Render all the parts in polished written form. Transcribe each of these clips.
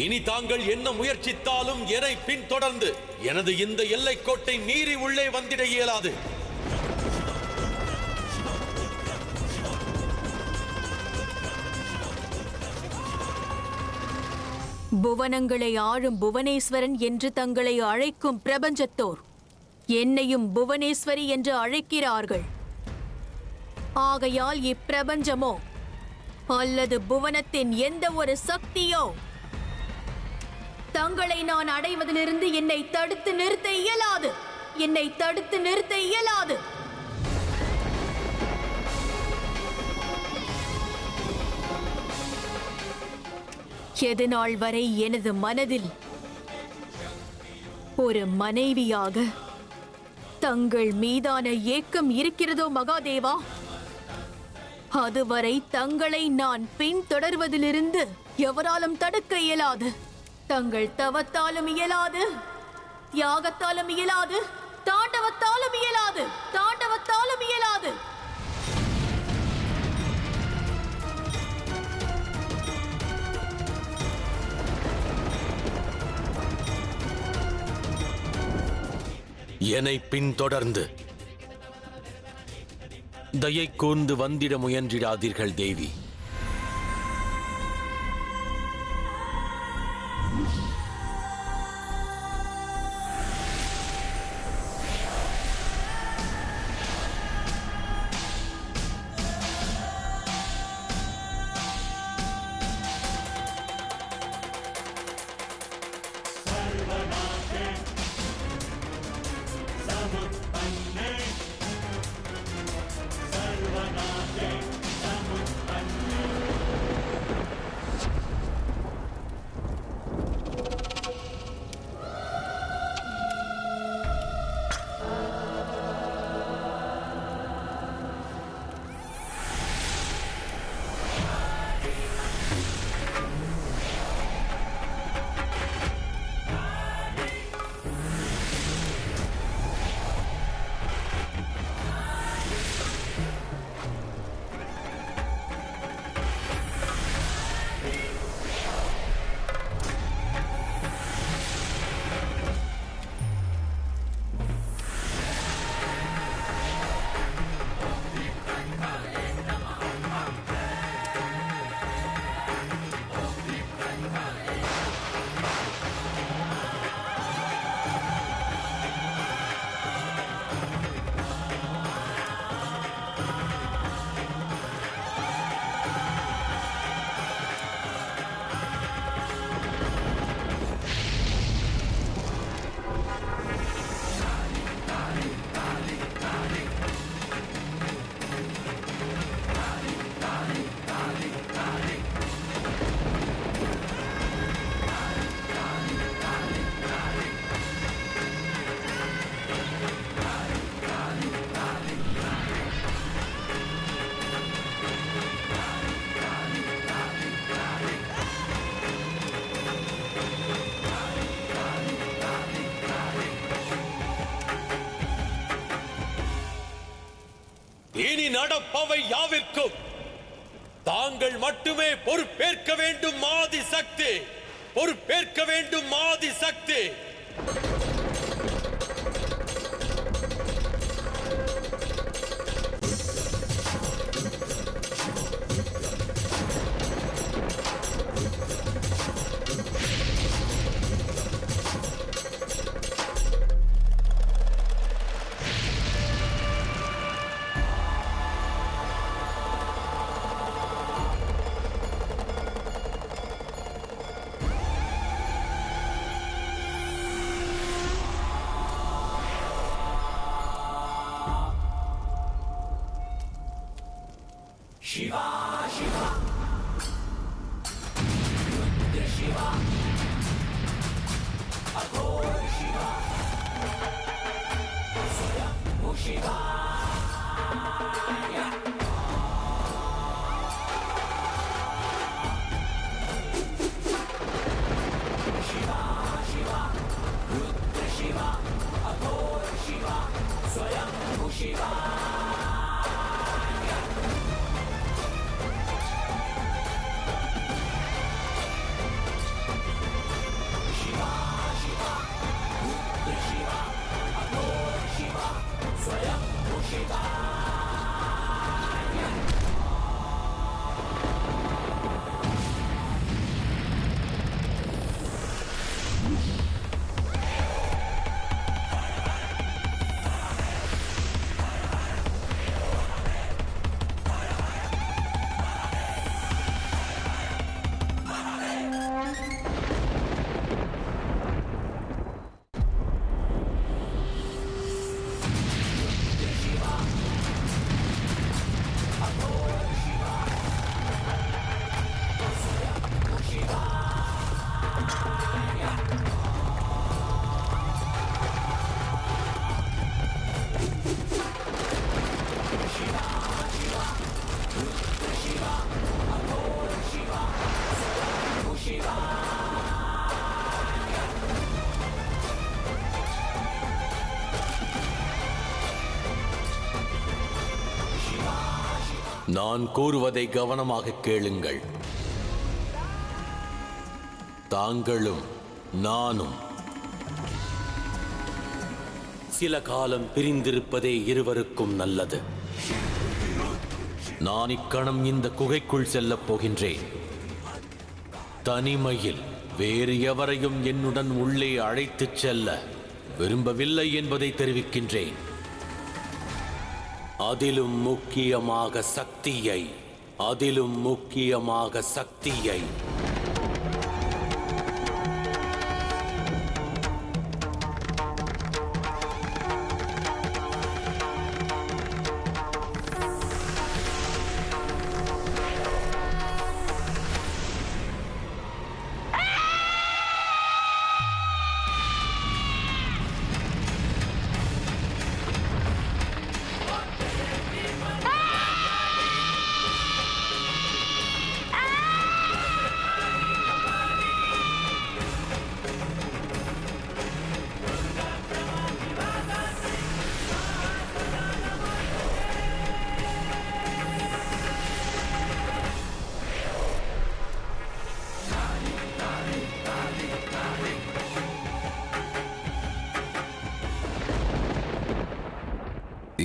இனி தாங்கள் என்ன முயற்சித்தாலும் என்னை பின்தொடர்ந்து எனது இந்த எல்லைக்கோட்டை மீறி உள்ளே வந்திட இயலாது. புவனங்களை ஆளும் புவனேஸ்வரன் என்று தங்களை அழைக்கும் பிரபஞ்சத்தோர் என்னையும் புவனேஸ்வரி என்று அழைக்கிறார்கள். ஆகையால் இப்பிரபஞ்சமோ அல்லது புவனத்தின் எந்த ஒரு சக்தியோ தங்களை நான் அடைவதிலிருந்து என்னை தடுத்து நிறுத்த இயலாது. என்னை தடுத்து நிறுத்த இயலாது. எதுநாள் வரை எனது மனதில் ஒரு மனைவியாக தங்கள் மீதான ஏக்கம் இருக்கிறதோ மகாதேவா, அதுவரை தங்களை நான் பின்தொடர்வதிலிருந்து எவராலும் தடுக்க இயலாது. தங்கள் தவத்தாலும் இயலாது, தியாகத்தாலும் இயலாது, தாண்டவத்தாலும் இயலாது, தாண்டவத்தாலும் இயலாது. என்னை பின்தொடர்ந்து தயை கூர்ந்து வந்திட முயன்றிடாதீர்கள் தேவி. இனி நடப்பவை யாவிற்கும் தாங்கள் மட்டுமே பொறுப்பேற்க வேண்டும் ஆதி சக்தி, பொறுப்பேற்க வேண்டும் ஆதி சக்தி. Shiva, Shiva, Rudra Shiva, Aghor Shiva, Swayambhu Shiva. Shiva, Shiva, Rudra Shiva, Aghor Shiva, Swayambhu Shiva. நான் கூறுவதை கவனமாக கேளுங்கள். தாங்களும் நானும் சில காலம் பிரிந்திருப்பதே இருவருக்கும் நல்லது. நான் இக்கணம் இந்த குகைக்குள் செல்லப் போகின்றேன். தனிமையில் வேறு எவரையும் என்னுடன் உள்ளே அழைத்துச் செல்ல விரும்பவில்லை என்பதை தெரிவிக்கின்றேன். அதிலும் முக்கியமாக சக்தியை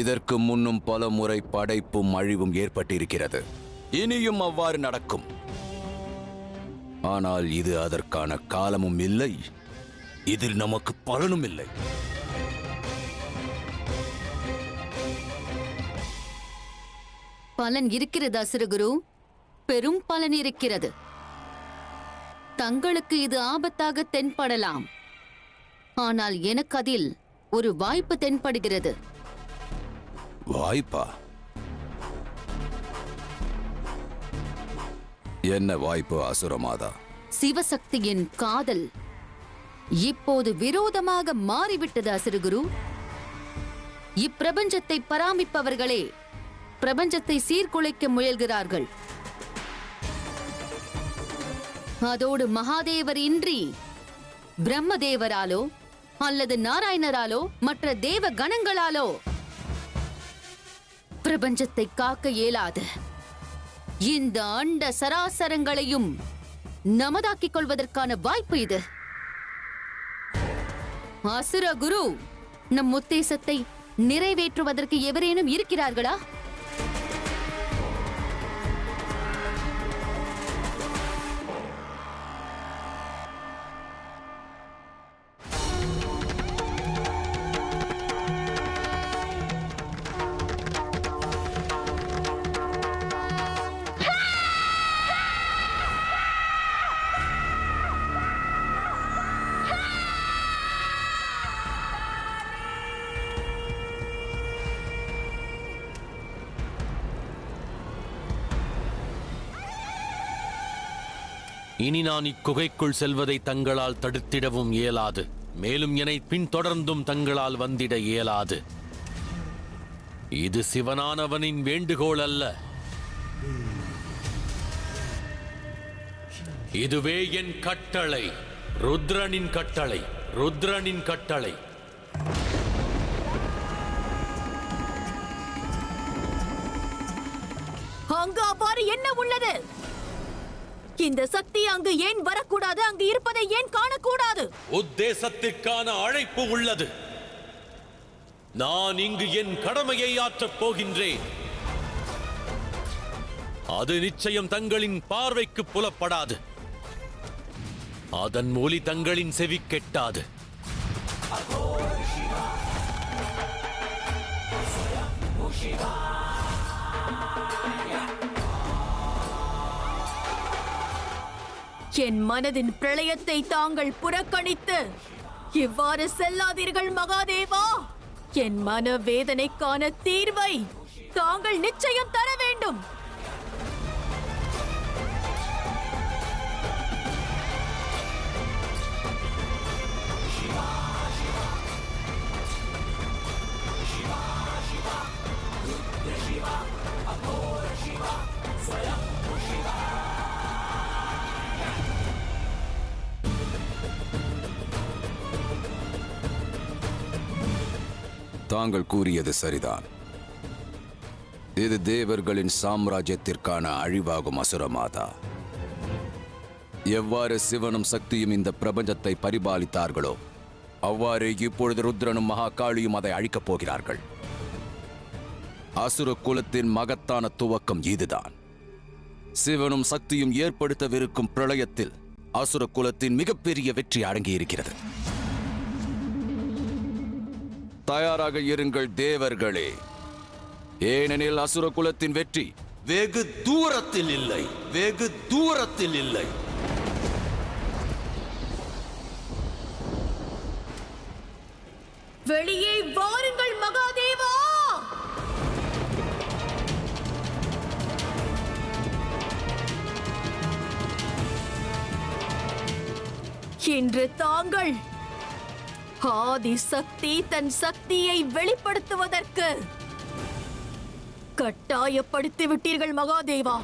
இதற்கு முன்னும் பல முறை படைப்பும் அழிவும் ஏற்பட்டிருக்கிறது. இனியும் அவ்வாறு நடக்கும். ஆனால் இது அதற்கான காலமும் இல்லை, இதில் நமக்கு பலனும் இல்லை. பலன் இருக்கிறது அசுரகுரு, பெரும் பலன் இருக்கிறது. தங்களுக்கு இது ஆபத்தாக தென்படலாம், ஆனால் எனக்கு அதில் ஒரு வாய்ப்பு தென்படுகிறது. வாய்ப்பா? என்ன வாய்ப்பு அசுரமாதா? சிவசக்தியின் காதல் இப்போது விரோதமாக மாறிவிட்டது அசுரகுரு. இப்பிரபஞ்சத்தை பராமரிப்பவர்களே பிரபஞ்சத்தை சீர்குலைக்க முயல்கிறார்கள். அதோடு மகாதேவர் இன்றி பிரம்மதேவராலோ அல்லது நாராயணராலோ மற்ற தேவ கணங்களாலோ பிரபஞ்சத்தை காக்க இயலாது. இந்த அண்ட சராசரங்களையும் நமதாக்கிக் கொள்வதற்கான வாய்ப்பு இது. அசுரகுரு, நம் உத்தேசத்தை நிறைவேற்றுவதற்கு எவரேனும் இருக்கிறார்களா? இனி நான் இக்குகைக்குள் செல்வதை தங்களால் தடுத்திடவும் இயலாது. மேலும் என்னை பின்தொடர்ந்தும் தங்களால் வந்திட இயலாது. இது சிவனானவனின் வேண்டுகோள் அல்ல, இதுவே என் கட்டளை. ருத்ரனின் கட்டளை, ருத்ரனின் கட்டளை. அங்கு அவ்வாறு என்ன உள்ளது? இந்த சக்தி அங்கு ஏன் வரக்கூடாது? அங்கு இருப்பதை ஏன் காணக்கூடாது? உத்தேசத்திற்கான அழைப்பு உள்ளது. நான் இங்கு என் கடமையை ஆற்றப் போகின்றேன். அது நிச்சயம் தங்களின் பார்வைக்கு புலப்படாது. அதன் ஒலி தங்களின் செவி கெட்டாது. என் மனதின் பிரளயத்தை தாங்கள் புறக்கணித்து இவ்வாறு செல்லாதீர்கள் மகாதேவா. என் மன வேதனைக்கான தீர்வை தாங்கள் நிச்சயம் தர வேண்டும். தாங்கள் கூறியது சரிதான். இது தேவர்களின் சாம்ராஜ்யத்திற்கான அழிவாகும் அசுரமாதா. எவ்வாறு சிவனும் சக்தியும் இந்த பிரபஞ்சத்தை பரிபாலித்தார்களோ அவ்வாறு இப்பொழுது ருத்ரனும் மகாகாளியும் அதை அழிக்கப் போகிறார்கள். அசுர குலத்தின் மகத்தான துவக்கம் இதுதான். சிவனும் சக்தியும் ஏற்படுத்தவிருக்கும் பிரளயத்தில் அசுர குலத்தின் மிகப்பெரிய வெற்றி அடங்கியிருக்கிறது. தயாராக இருங்கள் தேவர்களே, ஏனெனில் அசுர குலத்தின் வெற்றி வெகு தூரத்தில் இல்லை, வெகு தூரத்தில் இல்லை. வெளியே வாருங்கள் மகாதேவா! இன்று தாங்கள் ஆதி சக்தி தன் சக்தியை வெளிப்படுத்துவதற்கு கட்டாயப்படுத்தி விட்டீர்கள் மகாதேவா.